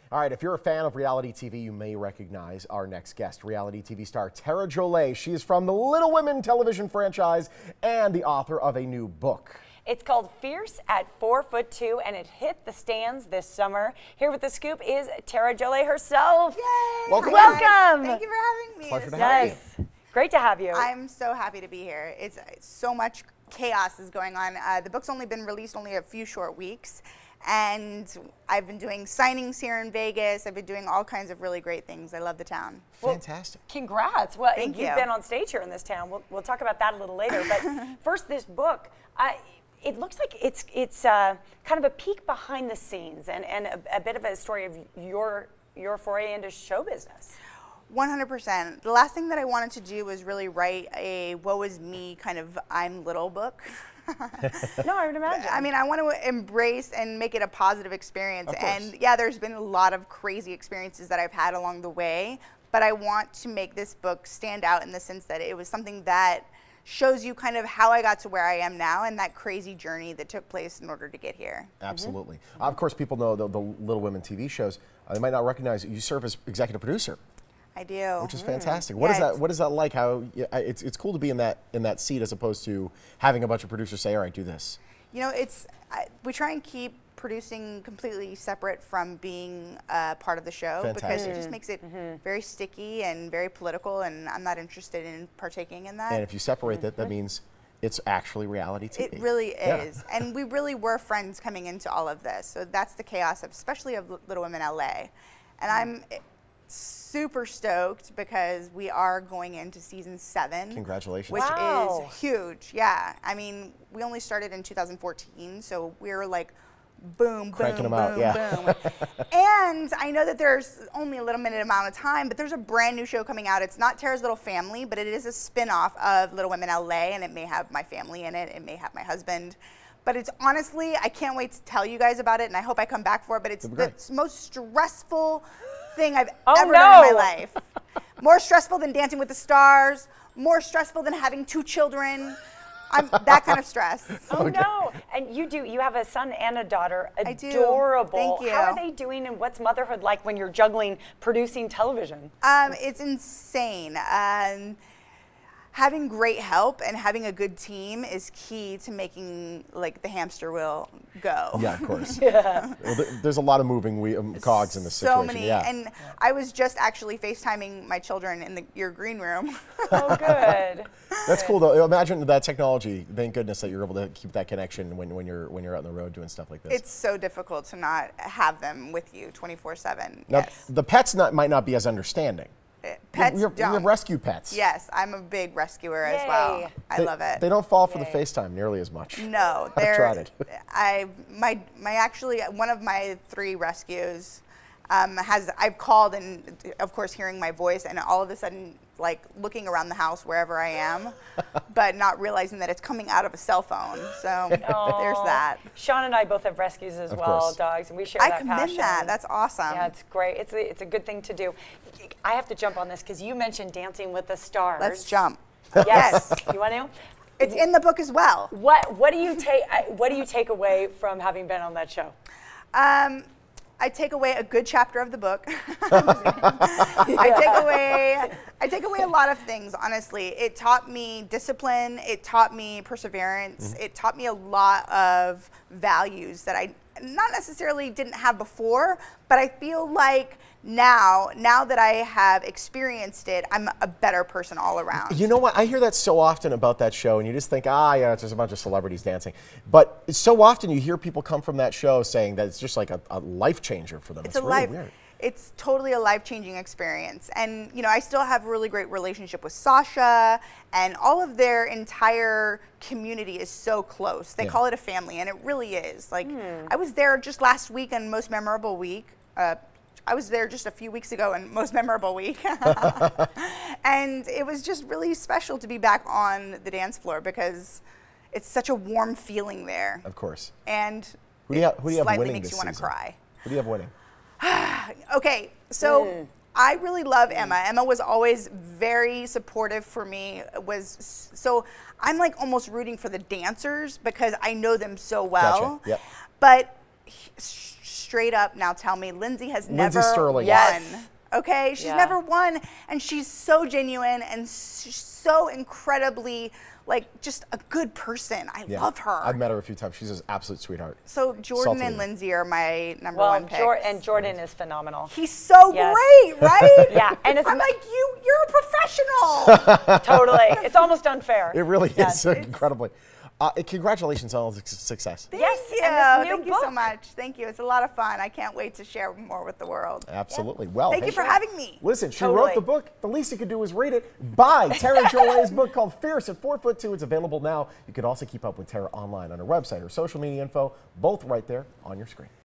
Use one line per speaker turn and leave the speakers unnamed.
All right, if you're a fan of reality TV, you may recognize our next guest, reality TV star Tara Jolie. She is from the Little Women television franchise and the author of a new book.
It's called Fierce at 4'2", and it hit the stands this summer. Here with the scoop is Tara Jolie herself.
Yay!
Welcome.
Welcome.
Thank you for having me.
Pleasure to have you.
Great to have you.
I'm so happy to be here. It's so much chaos is going on. The book's only been released only a few short weeks, and I've been doing signings here in Vegas. I've been doing all kinds of really great things. I love the town.
Fantastic.
Well, congrats. Well,
Thank
you've
you.
been on stage here in this town. We'll talk about that a little later. But first, this book. It looks like it's kind of a peek behind the scenes and a bit of a story of your foray into show business.
100%. The last thing that I wanted to do was really write a woe is me kind of I'm little book.
No, I would imagine.
I mean, I want to embrace and make it a positive experience.
Of course.
And yeah, there's been a lot of crazy experiences that I've had along the way, but I want to make this book stand out in the sense that it was something that shows you kind of how I got to where I am now and that crazy journey that took place in order to get here.
Absolutely. Of course, people know the Little Women TV shows. They might not recognize you serve as executive producer.
I do.
Which is fantastic.
Yeah,
What is that like? How it's cool to be in that seat as opposed to having a bunch of producers say, "All right, do this."
You know, we try and keep producing completely separate from being part of the show because
Fantastic.
it just makes it very sticky and very political, and I'm not interested in partaking in that.
And if you separate that means it's actually reality TV.
It really is. And we really were friends coming into all of this. So that's the chaos of, especially of Little Women LA. And I'm super stoked because we are going into season 7.
Congratulations.
Which
Wow.
is huge. Yeah. I mean, we only started in 2014, so we're like boom,
Cranking
boom,
them out,
boom,
yeah.
boom. And I know that there's only a little minute amount of time, but there's a brand new show coming out. It's not Tara's Little Family, but it is a spin-off of Little Women LA, and it may have my family in it. It may have my husband. But it's honestly, I can't wait to tell you guys about it, and I hope I come back for it, but it's the most stressful thing I've ever done in my life. More stressful than Dancing with the Stars, more stressful than having 2 children. I'm that kind of stress.
Oh no! And you have a son and a daughter.
I do.
Adorable.
Thank you.
How are they doing, and what's motherhood like when you're juggling producing television?
It's insane. Having great help and having a good team is key to making like the hamster wheel go.
Yeah, of course. Well, there's a lot of moving cogs in this situation.
So many. And I was just actually FaceTiming my children in your green room.
Oh, good.
That's cool though. Imagine that technology. Thank goodness that you're able to keep that connection when you're out on the road doing stuff like this.
It's so difficult to not have them with you 24/7.
Now,
Yes.
the pets might not be as understanding.
Pets
You
don't.
have rescue pets.
Yes, I'm a big rescuer as well.
Yay.
I love it.
They don't fall for the FaceTime nearly as much.
No,
I've tried it.
Actually one of my 3 rescues I've called and of course hearing my voice and all of a sudden like looking around the house wherever I am, but not realizing that it's coming out of a cell phone. So there's that.
Sean and I both have rescues as
Of
well,
course.
dogs, and we share
I
that
commend
passion.
that. That's awesome.
Yeah, it's great. It's a good thing to do. I have to jump on this because you mentioned Dancing with the Stars.
Let's jump.
Yes. You want to?
It's in the book as well.
What do you take away from having been on that show?
I take away a good chapter of the book. I take away a lot of things, honestly. It taught me discipline. It taught me perseverance. It taught me a lot of values that I not necessarily didn't have before, but I feel like now that I have experienced it, I'm a better person all around.
You know what? I hear that so often about that show, and you just think, yeah, it's just a bunch of celebrities dancing. But so often you hear people come from that show saying that it's just like a life changer for them. It's really weird.
It's totally a life-changing experience. And, you know, I still have a really great relationship with Sasha, and all of their entire community is so close. They call it a family, and it really is. Like, I was there just last week on Most Memorable Week. I was there just a few weeks ago in Most Memorable Week. And it was just really special to be back on the dance floor because it's such a warm feeling there.
Of course.
And
who do you have
slightly
winning
makes
this
you want to
season?
cry.
Who do you have winning?
Okay, so I really love Emma. Emma was always very supportive for me. So I'm like almost rooting for the dancers because I know them so well.
Gotcha. Yep.
But straight up now tell me Lindsay has
Lindsay
never
Sterling.
won.
Yes.
Okay, she's
Yeah.
never won, and she's so genuine and so incredibly, like, just a good person. I love her.
I've met her a few times. She's an absolute sweetheart.
So Jordan
Salty
and
lady.
Lindsay are my number
Well,
one picks.
and Jordan is phenomenal.
He's so
Yes.
great, right?
Yeah, and it's
I'm like, you're a professional.
totally. It's almost unfair.
It really
Yeah.
is incredibly. Congratulations on all the success.
Yes,
Thank you.
and this new
Thank you so
book.
much. Thank you. It's a lot of fun. I can't wait to share more with the world.
Absolutely. Well,
Thank you for having me.
Listen, she
Totally.
wrote the book. The least you could do is read it. Buy Tara Jolé's book called Fierce at 4'2". It's available now. You can also keep up with Tara online on her website or social media info, both right there on your screen.